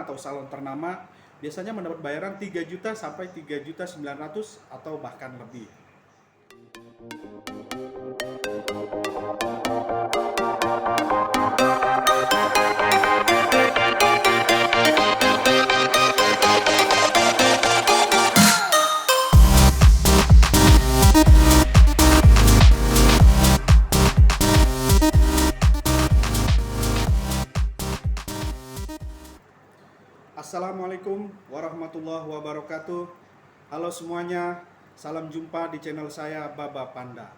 ternama atau salon ternama biasanya mendapat bayaran 3 juta sampai 3.900.000 atau bahkan lebih. Assalamualaikum warahmatullahi wabarakatuh. Halo semuanya, salam jumpa di channel saya Baba Panda.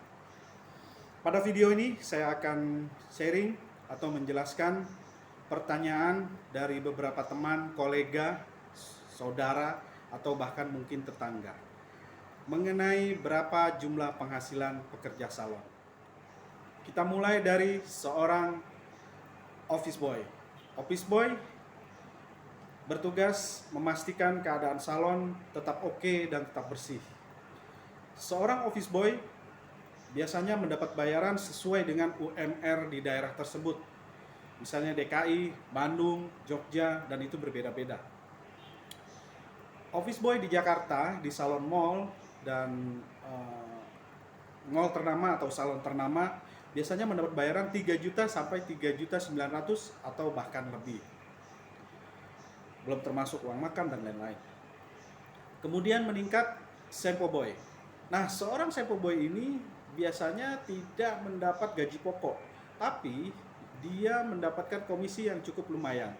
Pada video ini saya akan sharing atau menjelaskan pertanyaan dari beberapa teman, kolega, saudara, atau bahkan mungkin tetangga mengenai berapa jumlah penghasilan pekerja salon. Kita mulai dari seorang office boy. Office boy bertugas memastikan keadaan salon tetap oke dan tetap bersih. Seorang office boy biasanya mendapat bayaran sesuai dengan UMR di daerah tersebut. Misalnya DKI, Bandung, Jogja, dan itu berbeda-beda. Office boy di Jakarta, di salon mall dan mall ternama atau salon ternama biasanya mendapat bayaran 3 juta sampai 3.900.000 atau bahkan lebih. Belum termasuk uang makan dan lain-lain. Kemudian meningkat sampo boy. Nah, seorang sampo boy ini biasanya tidak mendapat gaji pokok, tapi dia mendapatkan komisi yang cukup lumayan.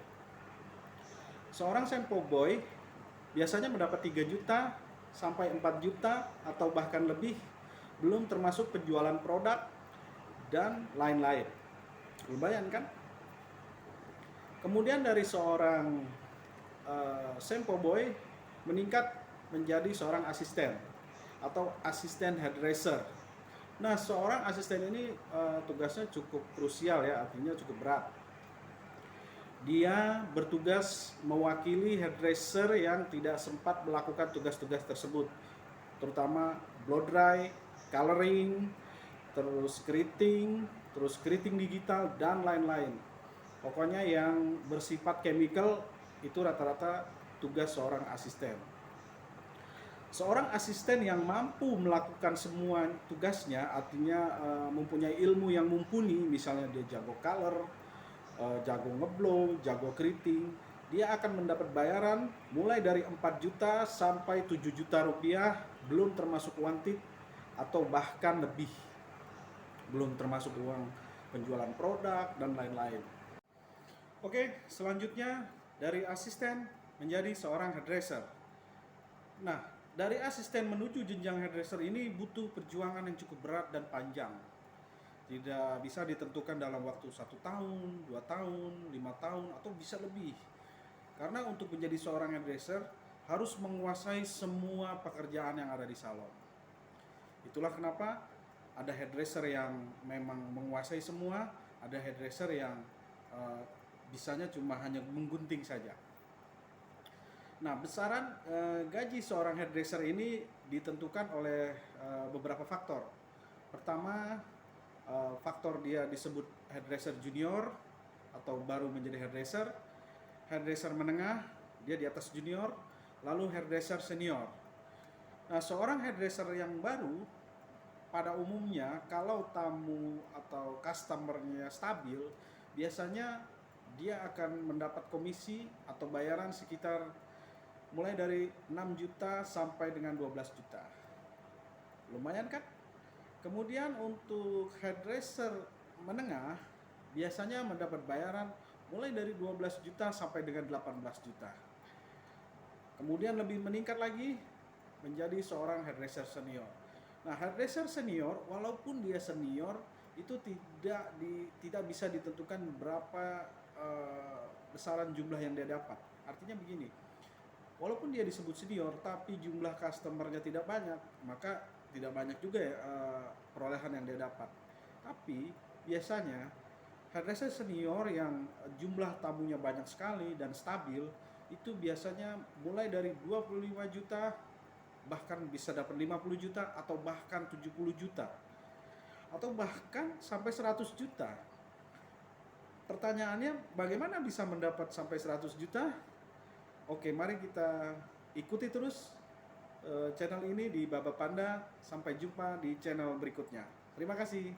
Seorang sampo boy biasanya mendapat 3 juta sampai 4 juta atau bahkan lebih, belum termasuk penjualan produk dan lain-lain. Lumayan kan? Kemudian dari seorang sampo boy meningkat menjadi seorang asisten atau asisten hairdresser. Nah, seorang asisten ini tugasnya cukup krusial ya, artinya cukup berat. Dia bertugas mewakili hairdresser yang tidak sempat melakukan tugas-tugas tersebut, terutama blow dry, coloring, terus keriting digital dan lain-lain. Pokoknya yang bersifat chemical itu rata-rata tugas seorang asisten. Seorang asisten yang mampu melakukan semua tugasnya, artinya mempunyai ilmu yang mumpuni, misalnya dia jago color, jago ngeblow, jago keriting, dia akan mendapat bayaran mulai dari 4 juta sampai 7 juta rupiah, belum termasuk uang tip atau bahkan lebih, belum termasuk uang penjualan produk dan lain-lain. Oke, selanjutnya dari asisten menjadi seorang hairdresser. Nah, dari asisten menuju jenjang hairdresser ini butuh perjuangan yang cukup berat dan panjang. Tidak bisa ditentukan dalam waktu 1 tahun, 2 tahun, 5 tahun, atau bisa lebih. Karena untuk menjadi seorang hairdresser harus menguasai semua pekerjaan yang ada di salon. Itulah kenapa ada hairdresser yang memang menguasai semua, ada hairdresser yang bisanya cuma hanya menggunting saja. Nah, besaran gaji seorang hairdresser ini ditentukan oleh beberapa faktor. Pertama, faktor dia disebut hairdresser junior atau baru menjadi hairdresser, hairdresser menengah, dia di atas junior, lalu hairdresser senior. Nah, seorang hairdresser yang baru pada umumnya kalau tamu atau customernya stabil, biasanya dia akan mendapat komisi atau bayaran sekitar mulai dari 6 juta sampai dengan 12 juta. Lumayan kan? Kemudian untuk hairdresser menengah biasanya mendapat bayaran mulai dari 12 juta sampai dengan 18 juta. Kemudian lebih meningkat lagi menjadi seorang hairdresser senior. Nah, hairdresser senior walaupun dia senior itu tidak bisa ditentukan berapa besaran jumlah yang dia dapat. Artinya begini, walaupun dia disebut senior tapi jumlah customernya tidak banyak, maka tidak banyak juga ya perolehan yang dia dapat. Tapi biasanya hairdresser senior yang jumlah tamunya banyak sekali dan stabil itu biasanya mulai dari 25 juta, bahkan bisa dapat 50 juta atau bahkan 70 juta atau bahkan sampai 100 juta. Pertanyaannya, bagaimana bisa mendapat sampai 100 juta? Oke, mari kita ikuti terus channel ini di Baba Panda. Sampai jumpa di channel berikutnya. Terima kasih.